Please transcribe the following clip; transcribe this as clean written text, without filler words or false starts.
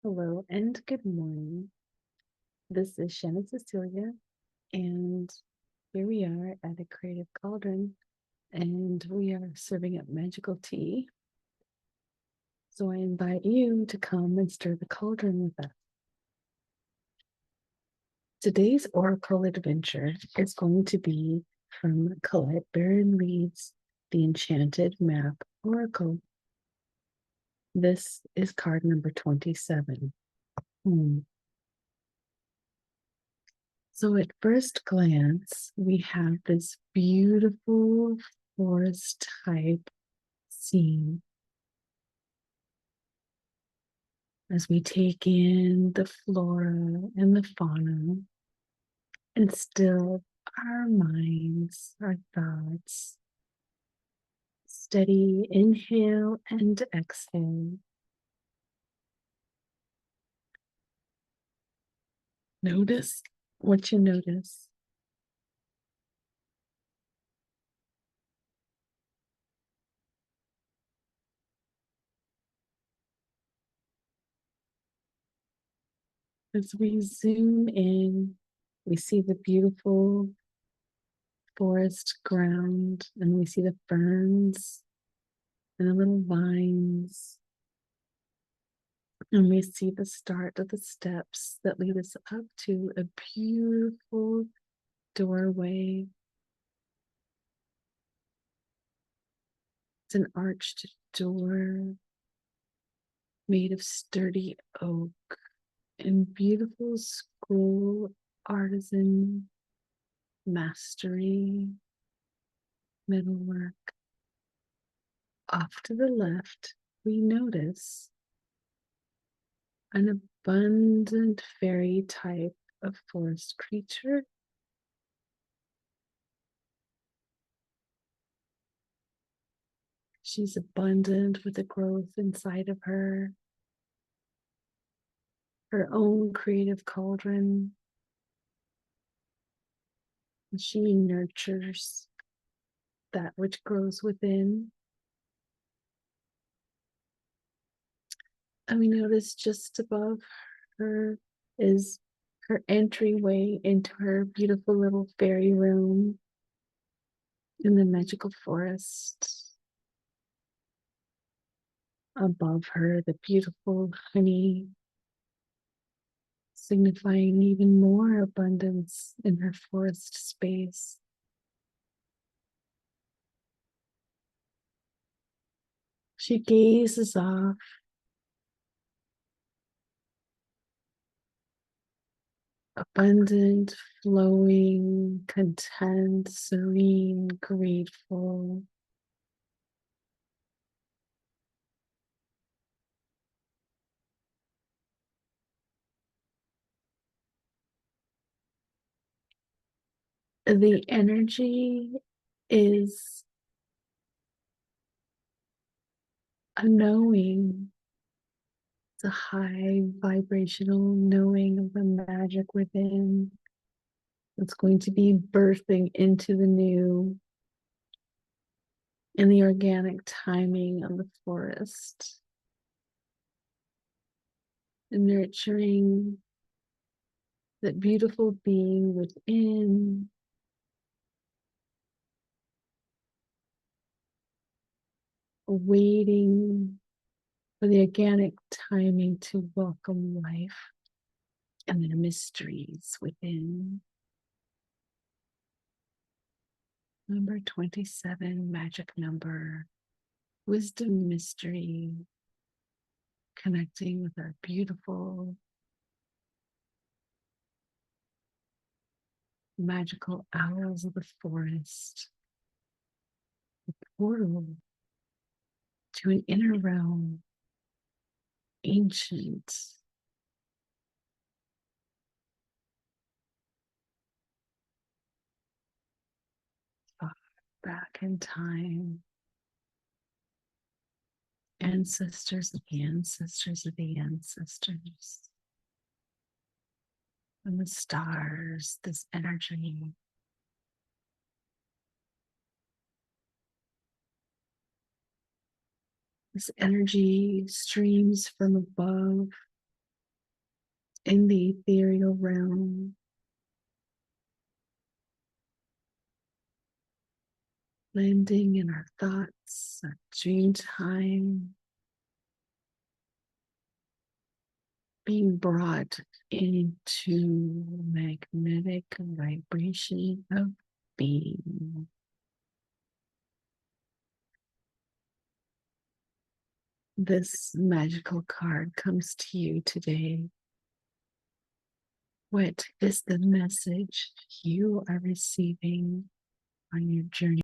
Hello and good morning. This is Shannon Cecilia, and here we are at A Creative Cauldron, and we are serving up magical tea. So I invite you to come and stir the cauldron with us. Today's Oracle adventure is going to be from Colette Baron Reed's The Enchanted Map Oracle. This is card number 27. So at first glance, we have this beautiful forest type scene as we take in the flora and the fauna and still our minds, our thoughts. Steady inhale and exhale. Notice what you notice. As we zoom in, we see the beautiful forest ground and we see the ferns and the little vines. And we see the start of the steps that lead us up to a beautiful doorway. It's an arched door made of sturdy oak and beautiful scroll artisan mastery metalwork. Off to the left, we notice an abundant fairy type of forest creature. She's abundant with the growth inside of her own creative cauldron. She nurtures that which grows within. And we notice just above her is her entryway into her beautiful little fairy room in the magical forest. Above her, the beautiful honey, signifying even more abundance in her forest space. She gazes off, abundant, flowing, content, serene, grateful. The energy is a knowing. It's a high vibrational knowing of the magic within. It's going to be birthing into the new in the organic timing of the forest, and nurturing that beautiful being within, waiting for the organic timing to welcome life and the mysteries within. Number 27, magic number, wisdom mystery, connecting with our beautiful magical owls of the forest, the portal to an inner realm, ancient, far back in time, ancestors of the ancestors of the ancestors, and the stars, this energy. This energy streams from above in the ethereal realm, landing in our thoughts, our dream time, being brought into magnetic vibration of being. This magical card comes to you today. What is the message you are receiving on your journey?